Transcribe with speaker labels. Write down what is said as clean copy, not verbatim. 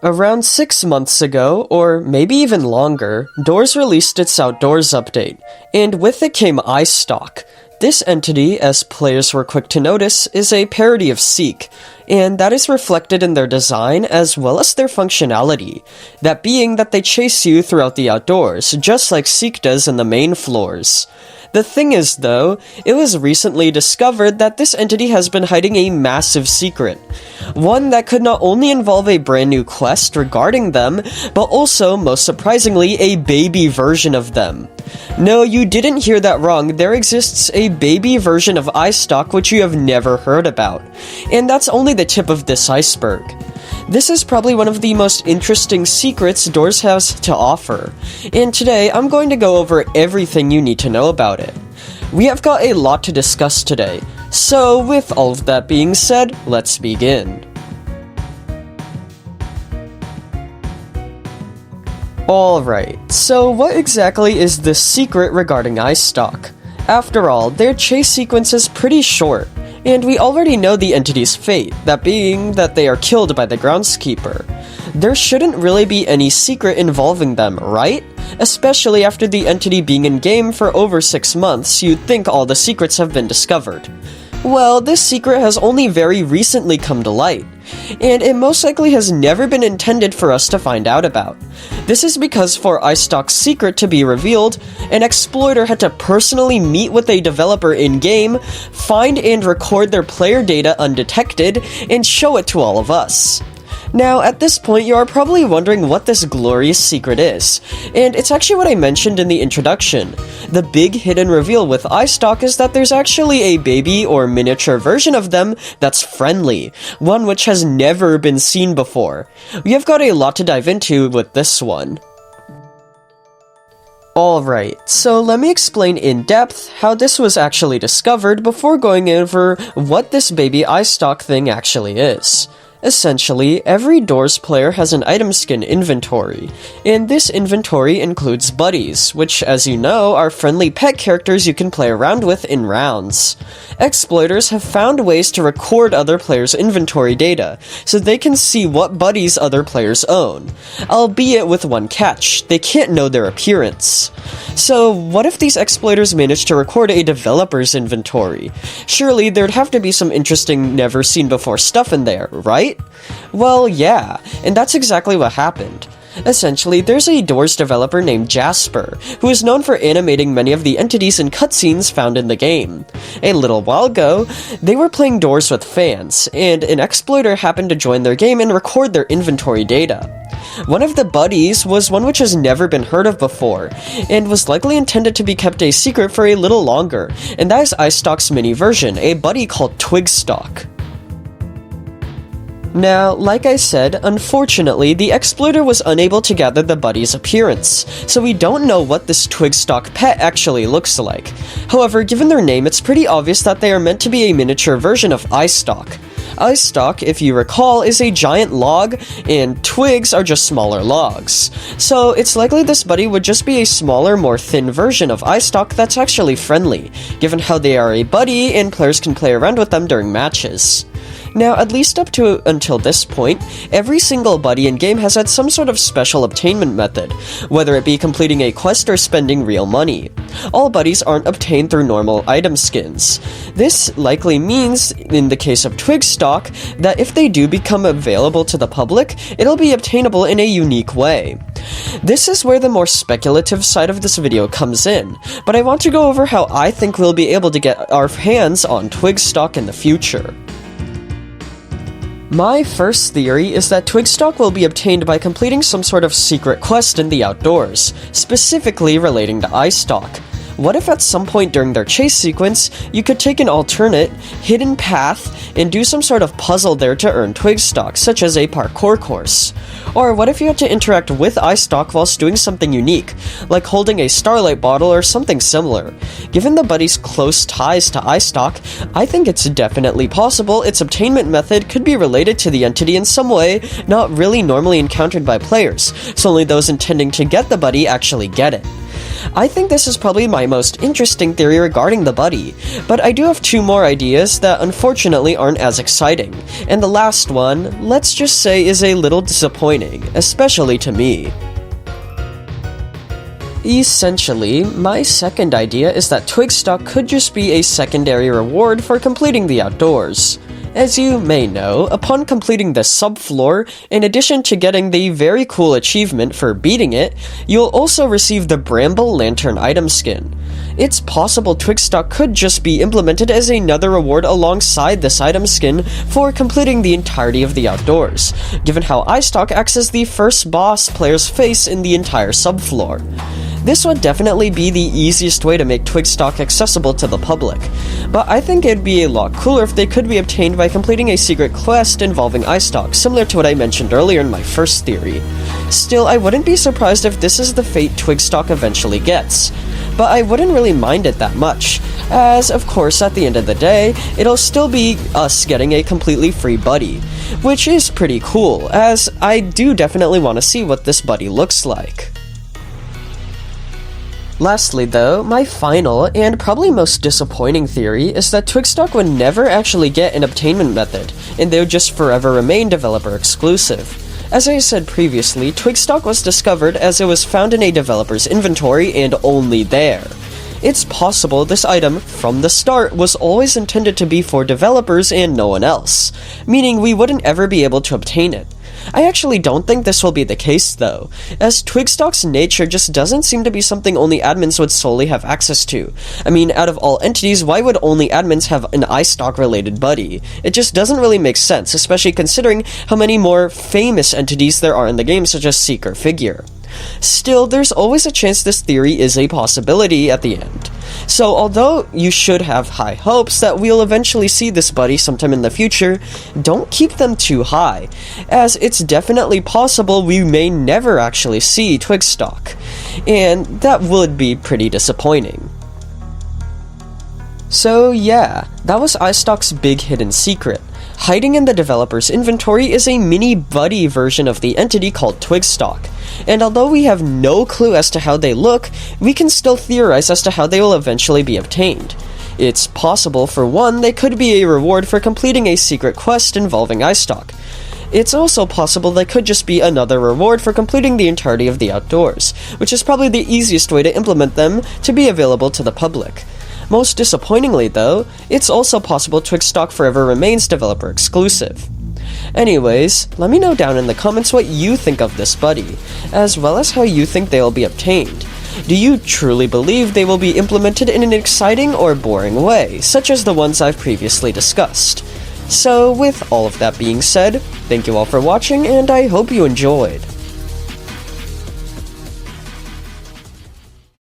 Speaker 1: Around 6 months ago, or maybe even longer, Doors released its Outdoors update, and with it came iStock. This entity, as players were quick to notice, is a parody of Seek, and that is reflected in their design as well as their functionality, that being that they chase you throughout the outdoors, just like Seek does in the main floors. The thing is, though, it was recently discovered that this entity has been hiding a massive secret. One that could not only involve a brand new quest regarding them, but also, most surprisingly, a baby version of them. No, you didn't hear that wrong, there exists a baby version of iStock which you have never heard about. And that's only the tip of this iceberg. This is probably one of the most interesting secrets Doors has to offer, and today I'm going to go over everything you need to know about it. We have got a lot to discuss today, so with all of that being said, let's begin. Alright, so what exactly is this secret regarding iStock? After all, their chase sequence is pretty short, and we already know the entity's fate, that being that they are killed by the groundskeeper. There shouldn't really be any secret involving them, right? Especially after the entity being in-game for over 6 months, you'd think all the secrets have been discovered. Well, this secret has only very recently come to light, and it most likely has never been intended for us to find out about. This is because for iStock's secret to be revealed, an exploiter had to personally meet with a developer in-game, find and record their player data undetected, and show it to all of us. Now, at this point, you are probably wondering what this glorious secret is, and it's actually what I mentioned in the introduction. The big hidden reveal with iStock is that there's actually a baby or miniature version of them that's friendly, one which has never been seen before. We have got a lot to dive into with this one. Alright, so let me explain in depth how this was actually discovered before going over what this baby iStock thing actually is. Essentially, every Doors player has an item skin inventory, and this inventory includes buddies, which, as you know, are friendly pet characters you can play around with in rounds. Exploiters have found ways to record other players' inventory data, so they can see what buddies other players own, albeit with one catch: they can't know their appearance. So, what if these exploiters managed to record a developer's inventory? Surely there'd have to be some interesting, never-seen-before stuff in there, right? Well, yeah, and that's exactly what happened. Essentially, there's a Doors developer named Jasper, who is known for animating many of the entities and cutscenes found in the game. A little while ago, they were playing Doors with fans, and an exploiter happened to join their game and record their inventory data. One of the buddies was one which has never been heard of before, and was likely intended to be kept a secret for a little longer, and that is iStock's mini version, a buddy called Twigtock. Now, like I said, unfortunately, the exploiter was unable to gather the buddy's appearance, so we don't know what this Twigtock pet actually looks like. However, given their name, it's pretty obvious that they are meant to be a miniature version of iStock. iStock, if you recall, is a giant log, and twigs are just smaller logs. So it's likely this buddy would just be a smaller, more thin version of iStock that's actually friendly, given how they are a buddy and players can play around with them during matches. Now, at least up to until this point, every single buddy in-game has had some sort of special obtainment method, whether it be completing a quest or spending real money. All buddies aren't obtained through normal item skins. This likely means, in the case of Twigtock, that if they do become available to the public, it'll be obtainable in a unique way. This is where the more speculative side of this video comes in, but I want to go over how I think we'll be able to get our hands on Twigtock in the future. My first theory is that Twigtock will be obtained by completing some sort of secret quest in the outdoors, specifically relating to iStock. What if at some point during their chase sequence, you could take an alternate, hidden path and do some sort of puzzle there to earn Twigtock, such as a parkour course? Or what if you had to interact with iStock whilst doing something unique, like holding a Starlight bottle or something similar? Given the buddy's close ties to iStock, I think it's definitely possible its obtainment method could be related to the entity in some way not really normally encountered by players, so only those intending to get the buddy actually get it. I think this is probably my most interesting theory regarding the buddy, but I do have two more ideas that unfortunately aren't as exciting, and the last one, let's just say, is a little disappointing, especially to me. Essentially, my second idea is that Twigtock could just be a secondary reward for completing the outdoors. As you may know, upon completing the subfloor, in addition to getting the very cool achievement for beating it, you'll also receive the Bramble Lantern item skin. It's possible Twigtock could just be implemented as another reward alongside this item skin for completing the entirety of the outdoors, given how iStock acts as the first boss players face in the entire subfloor. This would definitely be the easiest way to make Twigtock accessible to the public, but I think it'd be a lot cooler if they could be obtained by completing a secret quest involving iStock, similar to what I mentioned earlier in my first theory. Still, I wouldn't be surprised if this is the fate Twigtock eventually gets, but I wouldn't really mind it that much, as of course at the end of the day, it'll still be us getting a completely free buddy, which is pretty cool, as I do definitely want to see what this buddy looks like. Lastly though, my final, and probably most disappointing theory is that Twigtock would never actually get an obtainment method, and they would just forever remain developer exclusive. As I said previously, Twigtock was discovered as it was found in a developer's inventory and only there. It's possible this item, from the start, was always intended to be for developers and no one else, meaning we wouldn't ever be able to obtain it. I actually don't think this will be the case though, as Twigtock's nature just doesn't seem to be something only admins would solely have access to. I mean, out of all entities, why would only admins have an iStock related buddy? It just doesn't really make sense, especially considering how many more famous entities there are in the game, such as Seeker Figure. Still, there's always a chance this theory is a possibility at the end. So although you should have high hopes that we'll eventually see this buddy sometime in the future, don't keep them too high, as it's definitely possible we may never actually see Twigtock, and that would be pretty disappointing. So yeah, that was iStock's big hidden secret. Hiding in the developer's inventory is a mini buddy version of the entity called Twigtock, and although we have no clue as to how they look, we can still theorize as to how they will eventually be obtained. It's possible, for one, they could be a reward for completing a secret quest involving iStock. It's also possible they could just be another reward for completing the entirety of the outdoors, which is probably the easiest way to implement them to be available to the public. Most disappointingly though, it's also possible Twigtock forever remains developer exclusive. Anyways, let me know down in the comments what you think of this buddy, as well as how you think they will be obtained. Do you truly believe they will be implemented in an exciting or boring way, such as the ones I've previously discussed? So with all of that being said, thank you all for watching and I hope you enjoyed.